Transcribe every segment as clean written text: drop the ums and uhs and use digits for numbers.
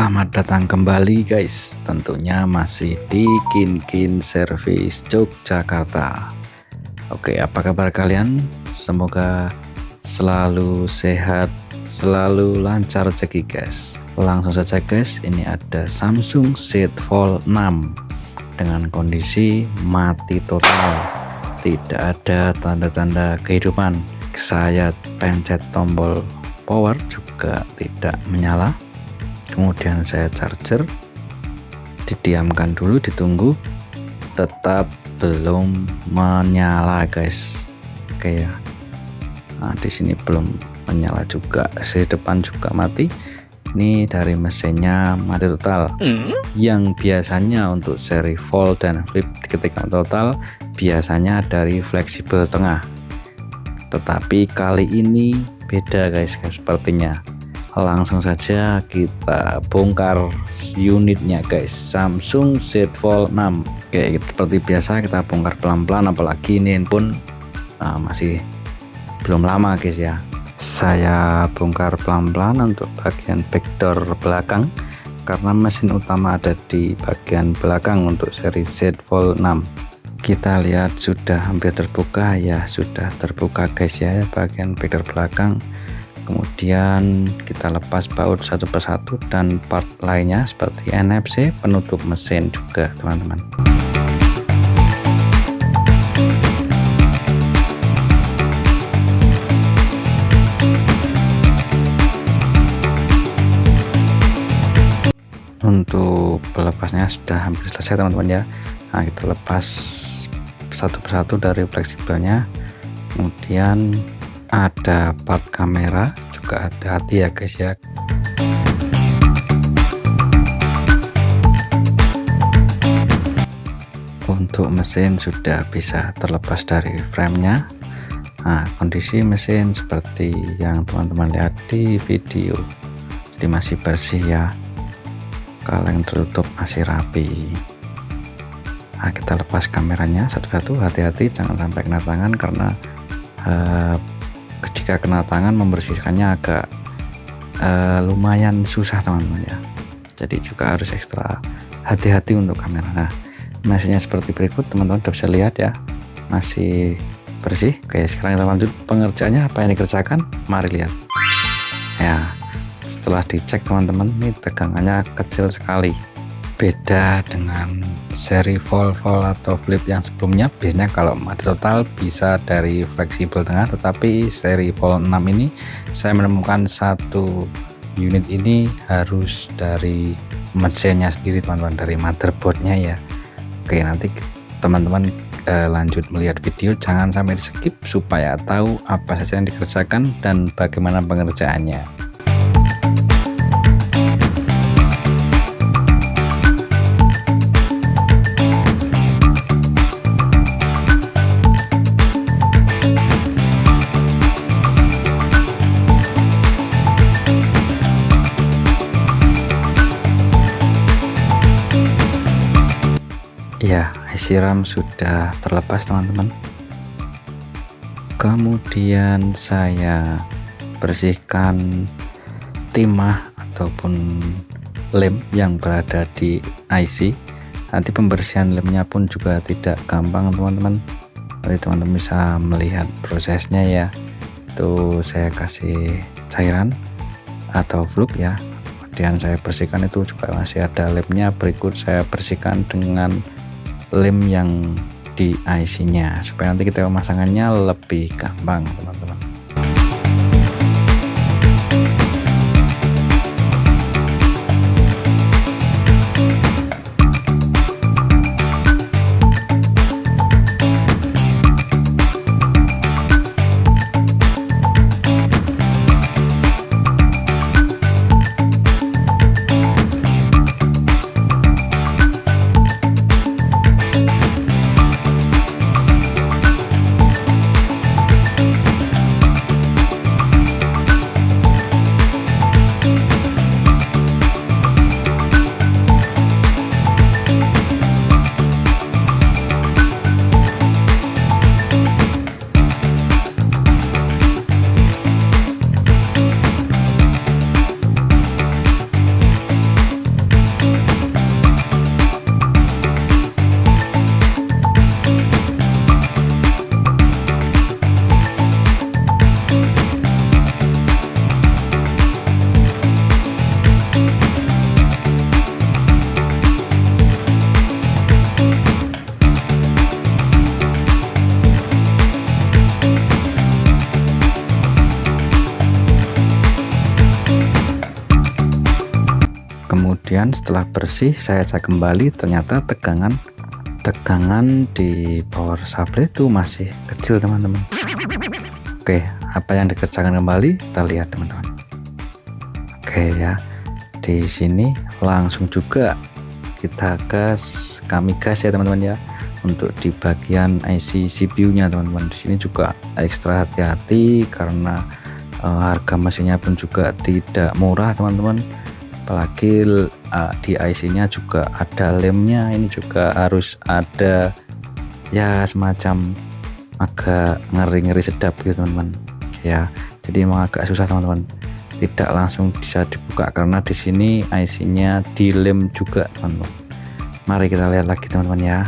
Selamat datang kembali guys, tentunya masih di Kin Service Yogyakarta. Oke, apa kabar kalian? Semoga selalu sehat, selalu lancar rezeki guys. Langsung saja guys, ini ada Samsung Z Fold 6 dengan kondisi mati total. Tidak ada tanda-tanda kehidupan. Saya pencet tombol power juga tidak menyala. Kemudian saya charger, didiamkan dulu, ditunggu, tetap belum menyala guys. Oke ya, nah di sini belum menyala juga, di depan juga mati. Ini dari mesinnya mati total. Yang biasanya untuk seri Fold dan Flip ketika total biasanya dari fleksibel tengah, tetapi kali ini beda guys sepertinya. Langsung saja kita bongkar unitnya guys, Samsung Z Fold 6. Oke, seperti biasa kita bongkar pelan-pelan, apalagi ini pun masih belum lama guys ya. Saya bongkar pelan-pelan untuk bagian backdoor belakang karena mesin utama ada di bagian belakang untuk seri Z Fold 6. Kita lihat sudah hampir terbuka ya, sudah terbuka guys ya bagian backdoor belakang. Kemudian kita lepas baut satu persatu dan part lainnya seperti NFC, penutup mesin juga teman-teman. Untuk pelepasnya sudah hampir selesai teman-teman ya. Nah, kita lepas satu persatu dari fleksibelnya. Kemudian ada part kamera juga, hati-hati ya guys ya. Untuk mesin sudah bisa terlepas dari framenya. Nah, kondisi mesin seperti yang teman-teman lihat di video, jadi masih bersih ya, kaleng tertutup masih rapi. Nah, kita lepas kameranya satu-satu, hati-hati jangan sampai kena tangan karena jika kena tangan membersihkannya agak lumayan susah teman-teman ya, jadi juga harus ekstra hati-hati untuk kamera. Nah, mesinnya seperti berikut teman-teman, bisa lihat ya, masih bersih. Oke, sekarang kita lanjut pengerjaannya, apa yang dikerjakan, mari lihat ya. Setelah dicek teman-teman, ini tegangannya kecil sekali, beda dengan seri Fold atau Flip yang sebelumnya. Biasanya kalau mati total bisa dari fleksibel tengah, tetapi seri Fold 6 ini saya menemukan satu unit ini harus dari mesinnya sendiri teman-teman, dari motherboardnya ya. Oke, nanti teman-teman lanjut melihat video, jangan sampai di skip supaya tahu apa saja yang dikerjakan dan bagaimana pengerjaannya. Ya, IC RAM sudah terlepas teman-teman. Kemudian saya bersihkan timah ataupun lem yang berada di IC. Nanti pembersihan lemnya pun juga tidak gampang teman-teman. Nanti teman-teman bisa melihat prosesnya ya. Itu saya kasih cairan atau fluid ya. Kemudian saya bersihkan, itu juga masih ada lemnya. Berikut saya bersihkan dengan lem yang di IC-nya supaya nanti kita pemasangannya lebih gampang teman-teman. kemudian setelah bersih saya cek kembali, ternyata tegangan di power supply itu masih kecil teman-teman. Oke, apa yang dikerjakan kembali kita lihat teman-teman. Oke ya, di sini langsung juga kami gas ya teman-teman ya, untuk di bagian IC CPU nya teman-teman. Di sini juga ekstra hati-hati karena harga mesinnya pun juga tidak murah teman-teman, apalagi di IC nya juga ada lemnya, ini juga harus ada ya semacam agak ngeri-ngeri sedap gitu teman-teman ya. Jadi emang agak susah teman-teman, tidak langsung bisa dibuka karena di sini IC nya dilem juga teman-teman. Mari kita lihat lagi teman-teman ya.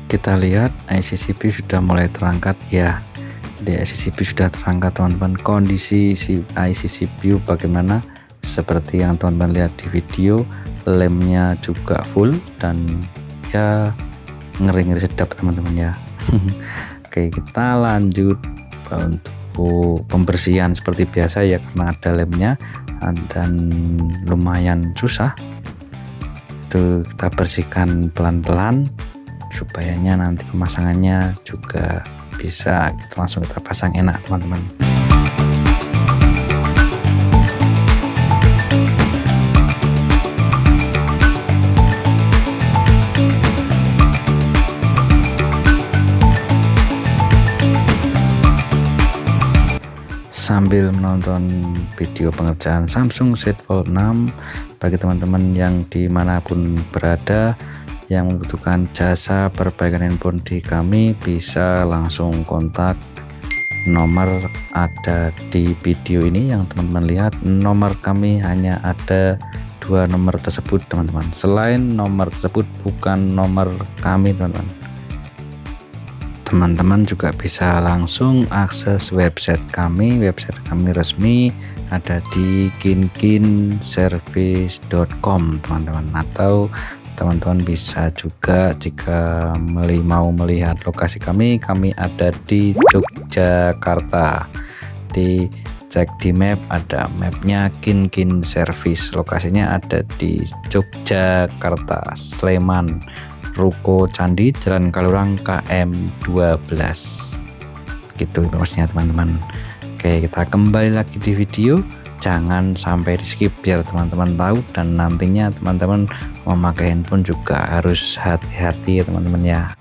Kita lihat IC CPU sudah mulai terangkat ya. Jadi IC CPU sudah terangkat teman-teman. Kondisi IC CPU bagaimana? Seperti yang teman-teman lihat di video, lemnya juga full dan ya ngeri-ngeri sedap teman-teman ya. Oke, kita lanjut untuk pembersihan seperti biasa ya, karena ada lemnya dan lumayan susah. Itu kita bersihkan pelan-pelan supayanya nanti pemasangannya juga bisa langsung kita pasang enak teman-teman. Sambil menonton video pengerjaan Samsung Z Fold 6, bagi teman-teman yang dimanapun berada yang membutuhkan jasa perbaikan handphone di kami, bisa langsung kontak. Nomor ada di video ini yang teman-teman lihat. Nomor kami hanya ada 2 nomor tersebut teman-teman. Selain nomor tersebut bukan nomor kami teman-teman. Teman-teman juga bisa langsung akses website kami resmi ada di kinkinservice.com teman-teman, atau teman-teman bisa juga jika mau melihat lokasi kami ada di Yogyakarta. Cek di map, ada mapnya Kinkin Service, lokasinya ada di Yogyakarta, Sleman, Ruko Candi, Jalan Kalurang, KM 12. Begitu informasinya teman-teman. Oke, kita kembali lagi di video. Jangan sampai di skip biar teman-teman tahu, dan nantinya teman-teman memakai handphone juga harus hati-hati ya teman-teman ya.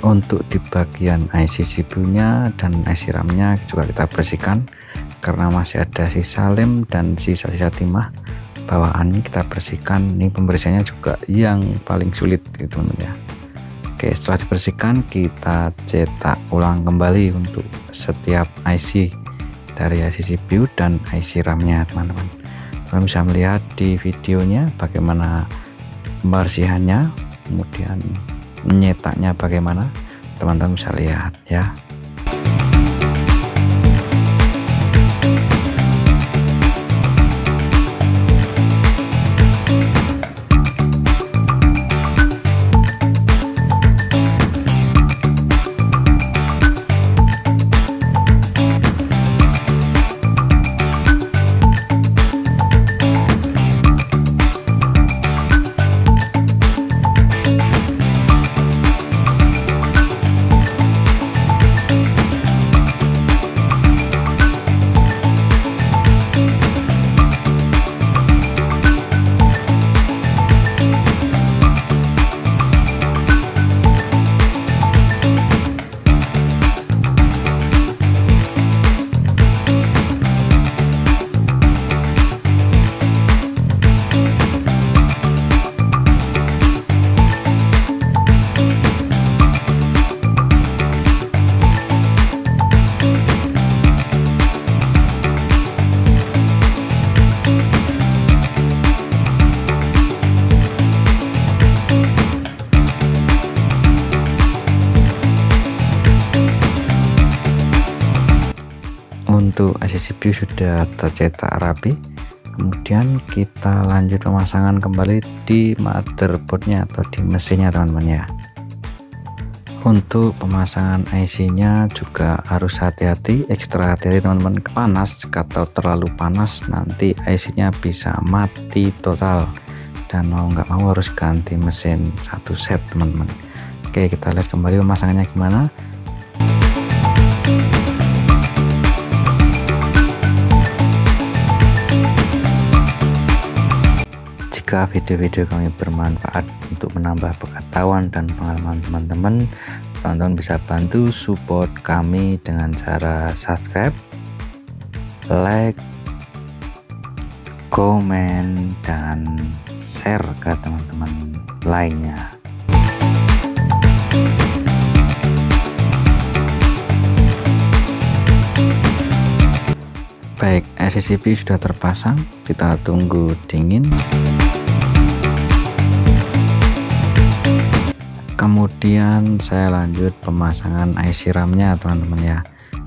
Untuk di bagian IC CPU-nya dan IC RAM-nya juga kita bersihkan karena masih ada sisa lem dan sisa-sisa timah bawaan. Kita bersihkan, ini pembersihannya juga yang paling sulit gitu teman-teman ya. Oke, setelah dibersihkan kita cetak ulang kembali untuk setiap IC dari IC CPU dan IC RAM-nya teman-teman. Teman bisa melihat di videonya bagaimana pembersihannya, kemudian menyetaknya bagaimana, teman-teman bisa lihat ya. Untuk IC CPU sudah tercetak rapi, kemudian kita lanjut pemasangan kembali di motherboardnya atau di mesinnya teman-teman ya. Untuk pemasangan IC-nya juga harus hati-hati, ekstra hati-hati teman-teman. Panas, kalau terlalu panas nanti IC-nya bisa mati total dan mau nggak mau harus ganti mesin satu set teman-teman. Oke, kita lihat kembali pemasangannya gimana. Jika video-video kami bermanfaat untuk menambah pengetahuan dan pengalaman teman-teman, teman-teman bisa bantu support kami dengan cara subscribe, like, komen, dan share ke teman-teman lainnya. Baik, IC CPU sudah terpasang, kita tunggu dingin. Kemudian saya lanjut pemasangan IC RAM-nya teman-teman ya.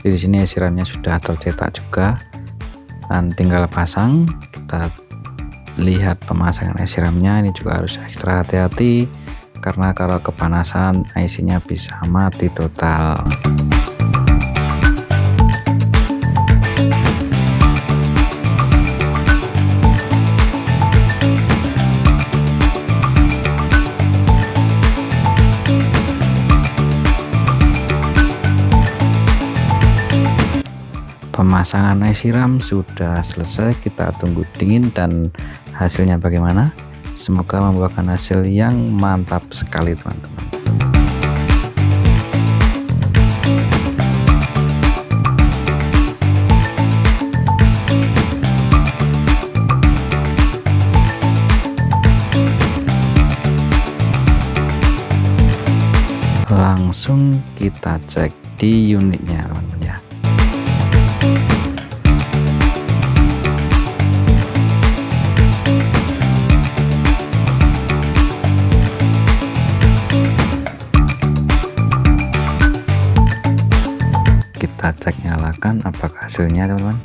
Jadi di sini IC RAM-nya sudah tercetak juga dan tinggal pasang. Kita lihat pemasangan IC RAM-nya, ini juga harus ekstra hati-hati karena kalau kepanasan IC-nya bisa mati total. Pemasangan IC RAM sudah selesai, kita tunggu dingin dan hasilnya bagaimana. Semoga membuahkan hasil yang mantap sekali teman-teman. Langsung kita cek di unitnya teman-teman ya. Kita cek nyalakan apakah hasilnya teman-teman.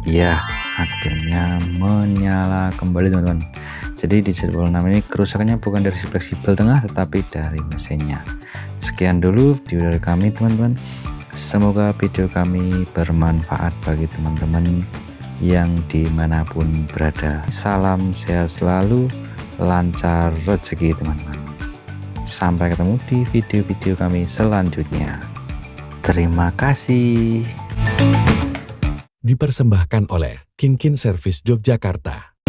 Ya, akhirnya menyala kembali teman-teman. Jadi di Z86 ini kerusakannya bukan dari fleksibel tengah tetapi dari mesinnya. Sekian dulu video dari kami teman-teman. Semoga video kami bermanfaat bagi teman-teman yang dimanapun berada. Salam sehat selalu, lancar rezeki teman-teman. Sampai ketemu di video-video kami selanjutnya. Terima kasih. Dipersembahkan oleh Kinkin Service Yogyakarta.